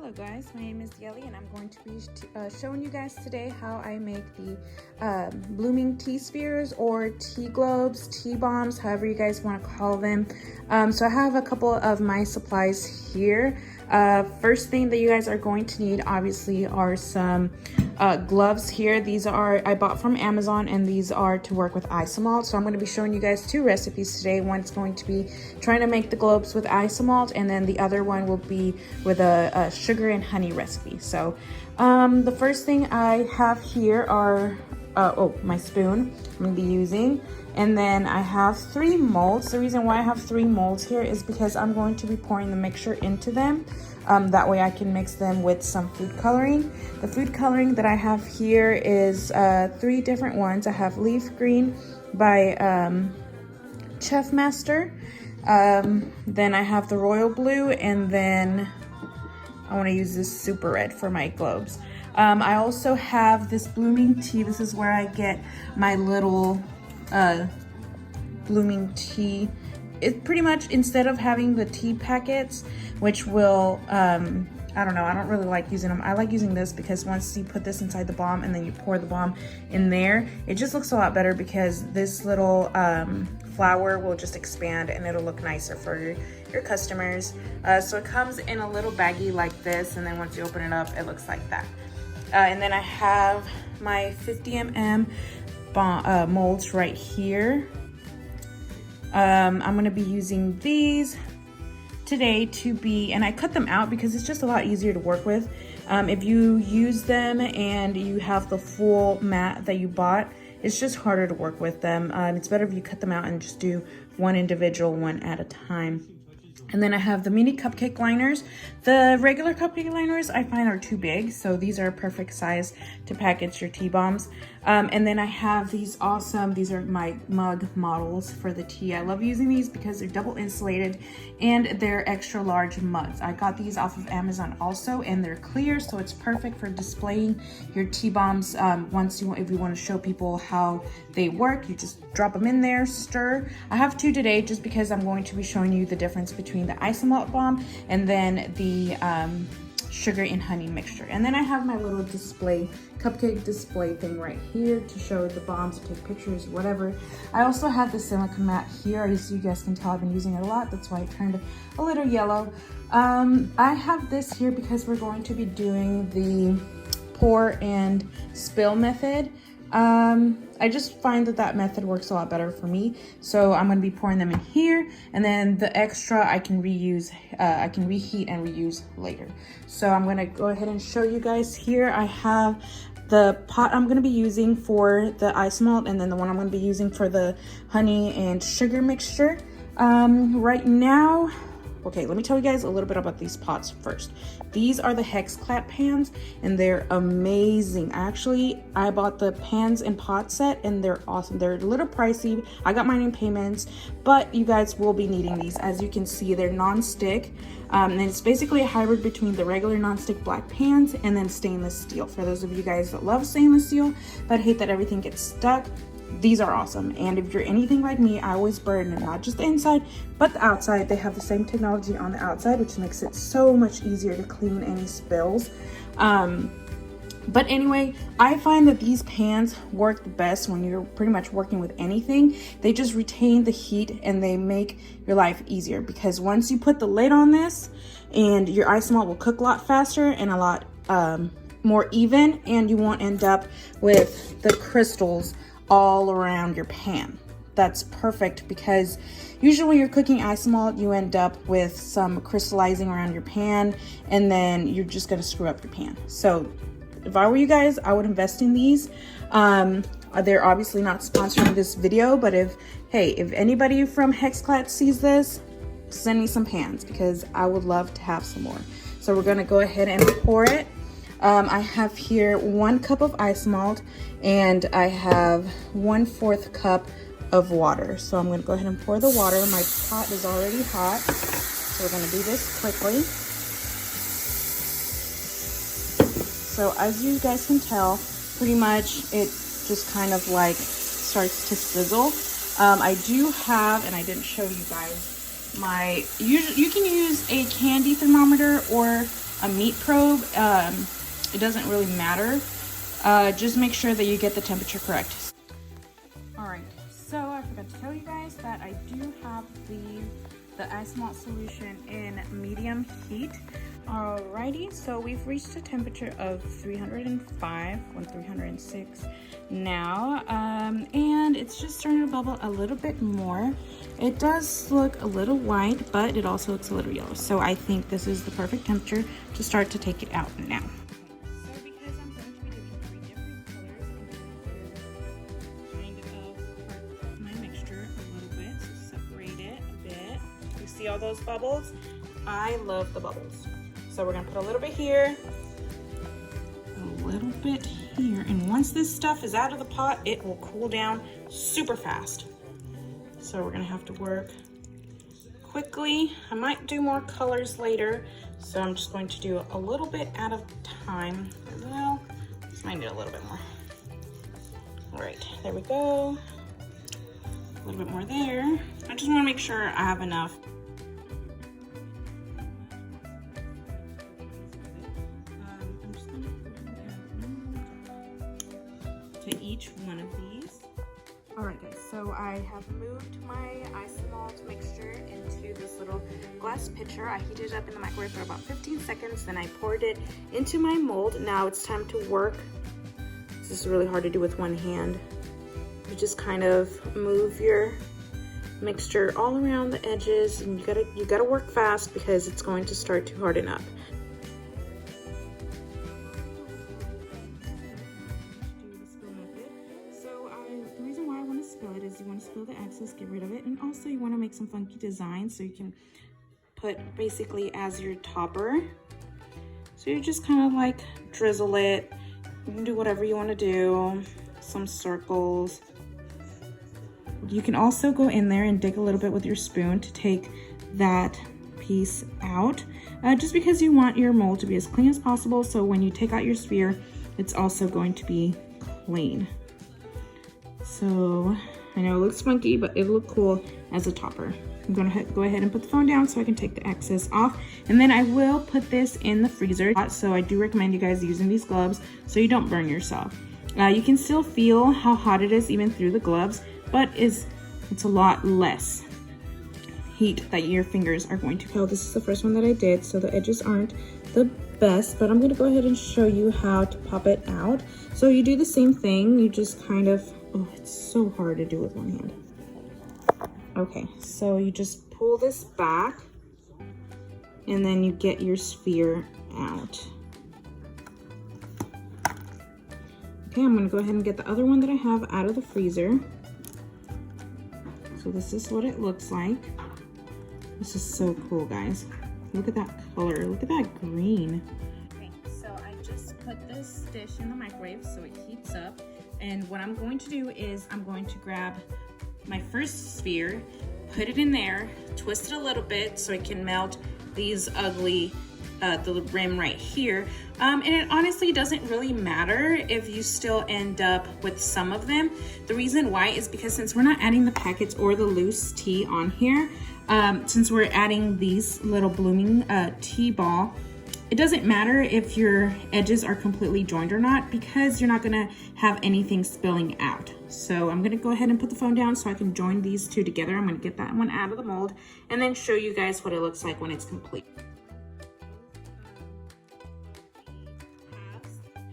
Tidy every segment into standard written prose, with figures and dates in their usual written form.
Hello guys, my name is Yelly and I'm going to be showing you guys today how I make the blooming tea spheres or tea globes, tea bombs, however you guys want to call them. So I have a couple of my supplies here. First thing that you guys are going to need obviously are some gloves here. These are I bought from Amazon and these are to work with Isomalt. So I'm going to be showing you guys two recipes today. One's going to be trying to make the globes with Isomalt, and then the other one will be with a sugar and honey recipe. So the first thing I have here are my spoon I'm going to be using, and then I have 3 molds. The reason why I have 3 molds here is because I'm going to be pouring the mixture into them. That way I can mix them with some food coloring. The food coloring that I have here is 3 different ones. I have Leaf Green by Chef Master. Then I have the Royal Blue, and then I want to use this Super Red for my globes. I also have this blooming tea. This is where I get my little blooming tea. It pretty much, instead of having the tea packets, which will I don't know, I don't really like using them. I like using this because once you put this inside the bomb and then you pour the bomb in there, it just looks a lot better because this little flower will just expand and it'll look nicer for your customers. So it comes in a little baggie like this, and then once you open it up, it looks like that. And then I have my 50 ml molds right here. I'm going to be using these today to be, and I cut them out because it's just a lot easier to work with. If you use them and you have the full mat that you bought, it's just harder to work with them. It's better if you cut them out and just do one individual one at a time. And then I have the mini cupcake liners. The regular cupcake liners I find are too big, so these are a perfect size to package your tea bombs. And then I have these awesome, these are my mug models for the tea. I love using these because they're double insulated and they're extra large mugs. I got these off of Amazon also, and they're clear, so it's perfect for displaying your tea bombs. If you want to show people how they work, you just drop them in there, stir. I have 2 today just because I'm going to be showing you the difference between the Isomalt bomb and then the sugar and honey mixture. And then I have my little cupcake display thing right here to show the bombs, to take pictures, whatever. I also have the silicone mat here. As you guys can tell, I've been using it a lot. That's why it turned a little yellow. I have this here because we're going to be doing the pour and spill method. I just find that method works a lot better for me. So I'm going to be pouring them in here, and then the extra I can reuse, I can reheat and reuse later. So I'm going to go ahead and show you guys here. I have the pot I'm going to be using for the Isomalt, and then the one I'm going to be using for the honey and sugar mixture. Right now, okay, let me tell you guys a little bit about these pots first. These are the hex clamp pans, and they're amazing. Actually, I bought the pans and pot set, and they're awesome. They're a little pricey. I got mine in payments, but you guys will be needing these. As you can see, they're non-stick, and it's basically a hybrid between the regular non-stick black pans and then stainless steel. For those of you guys that love stainless steel but hate that everything gets stuck, these are awesome. And if you're anything like me, I always burn not just the inside but the outside. They have the same technology on the outside, which makes it so much easier to clean any spills. But anyway, I find that these pans work the best when you're pretty much working with anything. They just retain the heat and they make your life easier, because once you put the lid on this, and your Isomalt will cook a lot faster and a lot more even, and you won't end up with the crystals all around your pan. That's perfect, because usually when you're cooking Isomalt, you end up with some crystallizing around your pan, and then you're just going to screw up your pan. So if I were you guys, I would invest in these. They're obviously not sponsoring this video, but if anybody from HexClat sees this, send me some pans, because I would love to have some more. So we're going to go ahead and pour it. I have here 1 cup of Isomalt, and I have 1/4 cup of water. So I'm going to go ahead and pour the water. My pot is already hot, so we're going to do this quickly. So as you guys can tell, pretty much it just kind of like starts to sizzle. I do have, and I didn't show you guys, you can use a candy thermometer or a meat probe, it doesn't really matter. Just make sure that you get the temperature correct. All right, so I forgot to tell you guys that I do have the Isomalt solution in medium heat. Alrighty, so we've reached a temperature of 305, 306 now, and it's just starting to bubble a little bit more. It does look a little white, but it also looks a little yellow. So I think this is the perfect temperature to start to take it out now. So because I'm going to be doing 3 different colors, I'm going to kind of my mixture a little bit, so separate it a bit. You see all those bubbles? I love the bubbles. So we're gonna put a little bit here, a little bit here, and once this stuff is out of the pot, it will cool down super fast. So we're gonna have to work quickly. I might do more colors later, so I'm just going to do a little bit at a time. Well, this might need a little bit more. All right, there we go. A little bit more there. I just wanna make sure I have enough. Each one of these. All right guys, so I have moved my Isomalt mixture into this little glass pitcher. I heated it up in the microwave for about 15 seconds, then I poured it into my mold. Now it's time to work. This is really hard to do with one hand. You just kind of move your mixture all around the edges, and you gotta work fast because it's going to start to harden up. You want to spill the excess, get rid of it, and also you want to make some funky designs, so you can put basically as your topper. So you just kind of like drizzle it. You can do whatever you want to do, some circles. You can also go in there and dig a little bit with your spoon to take that piece out, just because you want your mold to be as clean as possible, so when you take out your sphere, it's also going to be clean. So I know it looks funky, but it'll look cool as a topper. I'm gonna go ahead and put the phone down so I can take the excess off. And then I will put this in the freezer. So I do recommend you guys using these gloves so you don't burn yourself. You can still feel how hot it is even through the gloves, but it's a lot less heat that your fingers are going to feel. This is the first one that I did, so the edges aren't the best, but I'm gonna go ahead and show you how to pop it out. So you do the same thing, you just kind of, oh, it's so hard to do with one hand. Okay, so you just pull this back and then you get your sphere out. Okay, I'm gonna go ahead and get the other one that I have out of the freezer. So this is what it looks like. This is so cool, guys. Look at that color, look at that green. Okay, so I just put this dish in the microwave so it heats up. And what I'm going to do is I'm going to grab my first sphere, put it in there, twist it a little bit so it can melt these ugly, the rim right here. And it honestly doesn't really matter if you still end up with some of them. The reason why is because since we're not adding the packets or the loose tea on here, since we're adding these little blooming tea ball, it doesn't matter if your edges are completely joined or not because you're not gonna have anything spilling out. So I'm gonna go ahead and put the phone down so I can join these two together. I'm gonna get that one out of the mold and then show you guys what it looks like when it's complete.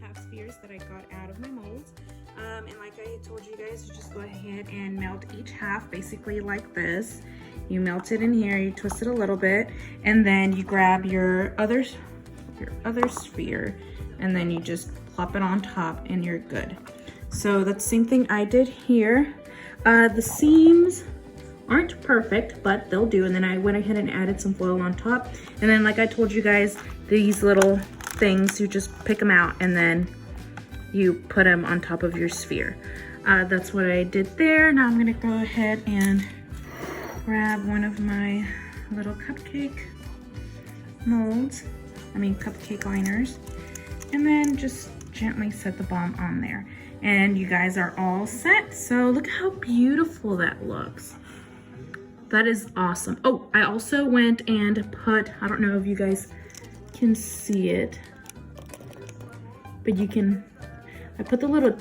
Half spheres that I got out of my molds. And like I told you guys, you just go ahead and melt each half basically like this. You melt it in here, you twist it a little bit, and then you grab your other sphere and then you just plop it on top and you're good. So that's the same thing I did here. The seams aren't perfect, but they'll do. And then I went ahead and added some foil on top. And then like I told you guys, these little things, you just pick them out and then you put them on top of your sphere. That's what I did there. Now I'm gonna go ahead and grab one of my little cupcake molds. Cupcake liners, and then just gently set the bomb on there. And you guys are all set. So look how beautiful that looks. That is awesome. Oh, I also went and put, I don't know if you guys can see it, but you can, I put the little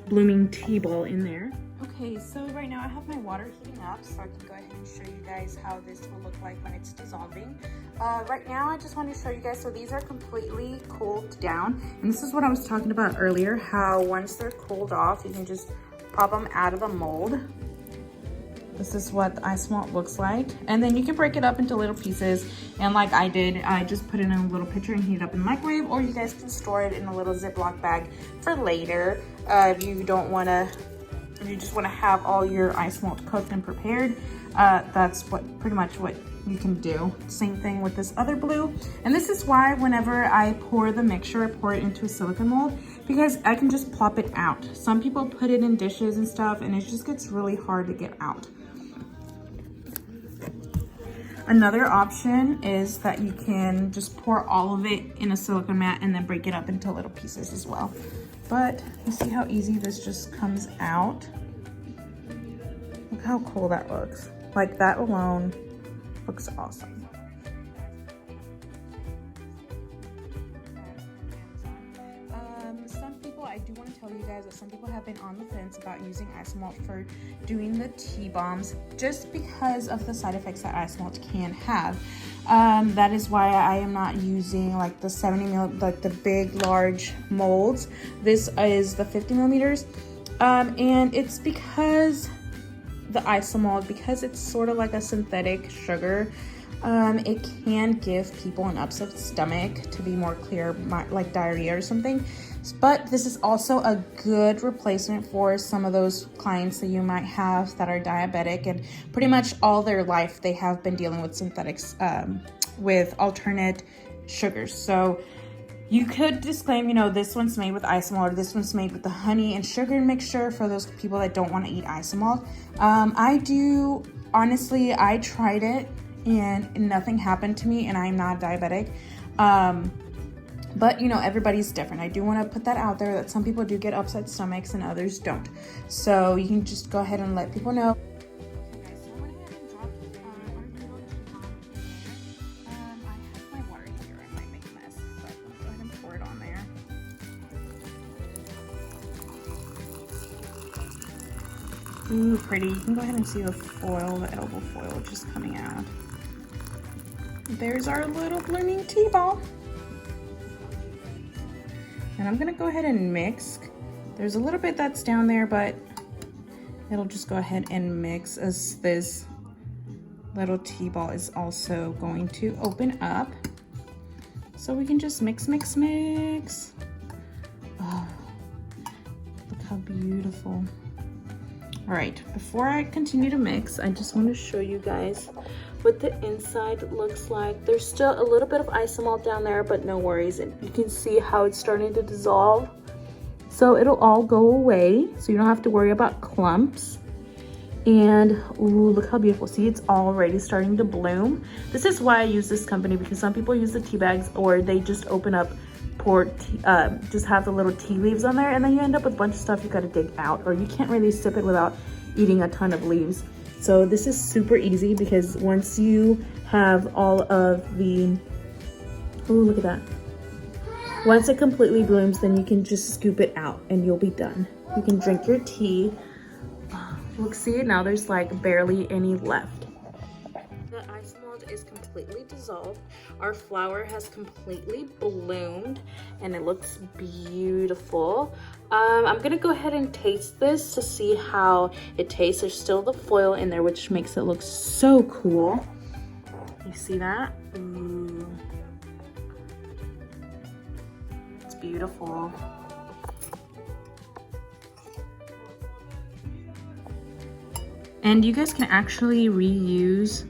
blooming tea ball in there. Okay, so right now I have my water heating up, so I can go ahead and show you guys how this will look like when it's dissolving. Right now I just want to show you guys, so these are completely cooled down, and this is what I was talking about earlier, how once they're cooled off, you can just pop them out of the mold. This is what the Isomalt looks like, and then you can break it up into little pieces, and like I did, I just put it in a little pitcher and heat it up in the microwave, or you guys can store it in a little Ziploc bag for later if you don't want to. If you just want to have all your Isomalt cooked and prepared, that's pretty much what you can do. Same thing with this other blue. And this is why whenever I pour the mixture, I pour it into a silicone mold, because I can just plop it out. Some people put it in dishes and stuff, and it just gets really hard to get out. Another option is that you can just pour all of it in a silicone mat and then break it up into little pieces as well. But you see how easy this just comes out? Look how cool that looks. Like, that alone looks awesome. Some people, I do want to tell you guys that some people have been on the fence about using Isomalt for doing the tea bombs just because of the side effects that Isomalt can have. That is why I am not using like the 70 mil, like the big large molds. This is the 50 millimeters, and it's because the Isomalt, because it's sort of like a synthetic sugar, it can give people an upset stomach, to be more clear, like diarrhea or something. But this is also a good replacement for some of those clients that you might have that are diabetic, and pretty much all their life they have been dealing with synthetics, with alternate sugars. So you could disclaim, you know, this one's made with Isomalt, or this one's made with the honey and sugar mixture for those people that don't want to eat Isomalt. Honestly, I tried it and nothing happened to me, and I'm not diabetic. But you know, everybody's different. I do want to put that out there, that some people do get upset stomachs and others don't. So you can just go ahead and let people know. Okay guys, so I went ahead and dropped our little tea bomb in there. I have my water here. I might make a mess, but I'm gonna go ahead and pour it on there. Ooh, pretty. You can go ahead and see the foil, the edible foil just coming out. There's our little blooming tea ball. And I'm gonna go ahead and mix. There's a little bit that's down there, but it'll just go ahead and mix as this little tea ball is also going to open up. So we can just mix, mix, mix. Oh, look how beautiful. All right, before I continue to mix, I just want to show you guys what the inside looks like. There's still a little bit of Isomalt down there, but no worries. And you can see how it's starting to dissolve. So it'll all go away, so you don't have to worry about clumps. And ooh, look how beautiful. See, it's already starting to bloom. This is why I use this company, because some people use the tea bags, or they just open up, just have the little tea leaves on there, and then you end up with a bunch of stuff you gotta dig out, or you can't really sip it without eating a ton of leaves. So this is super easy, because once you have all of the, oh, look at that. Once it completely blooms, then you can just scoop it out and you'll be done. You can drink your tea. Look, see it now, there's like barely any left. The Isomalt is completely dissolved. Our flower has completely bloomed and it looks beautiful. I'm gonna go ahead and taste this to see how it tastes. There's still the foil in there, which makes it look so cool. You see that? Ooh. It's beautiful. And you guys can actually reuse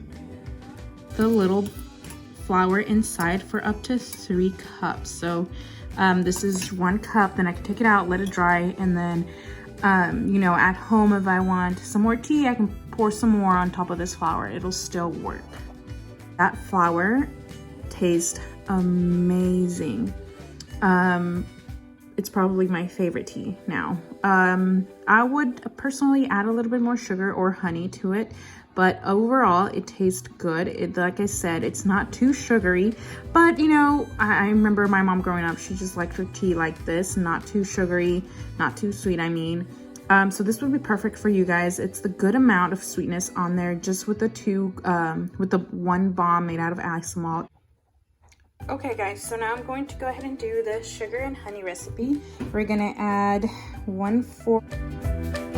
the little flour inside for up to 3 cups. So this is 1 cup, then I can take it out, let it dry, and then you know, at home if I want some more tea, I can pour some more on top of this flour. It'll still work. That flour tastes amazing. It's probably my favorite tea now. I would personally add a little bit more sugar or honey to it, but overall it tastes good. Like I said, it's not too sugary, but you know, I remember my mom growing up, she just liked her tea like this, not too sugary, not too sweet, I mean. So this would be perfect for you guys. It's the good amount of sweetness on there, just with the one bomb made out of Isomalt. Okay guys, so now I'm going to go ahead and do the sugar and honey recipe. We're gonna add 1/4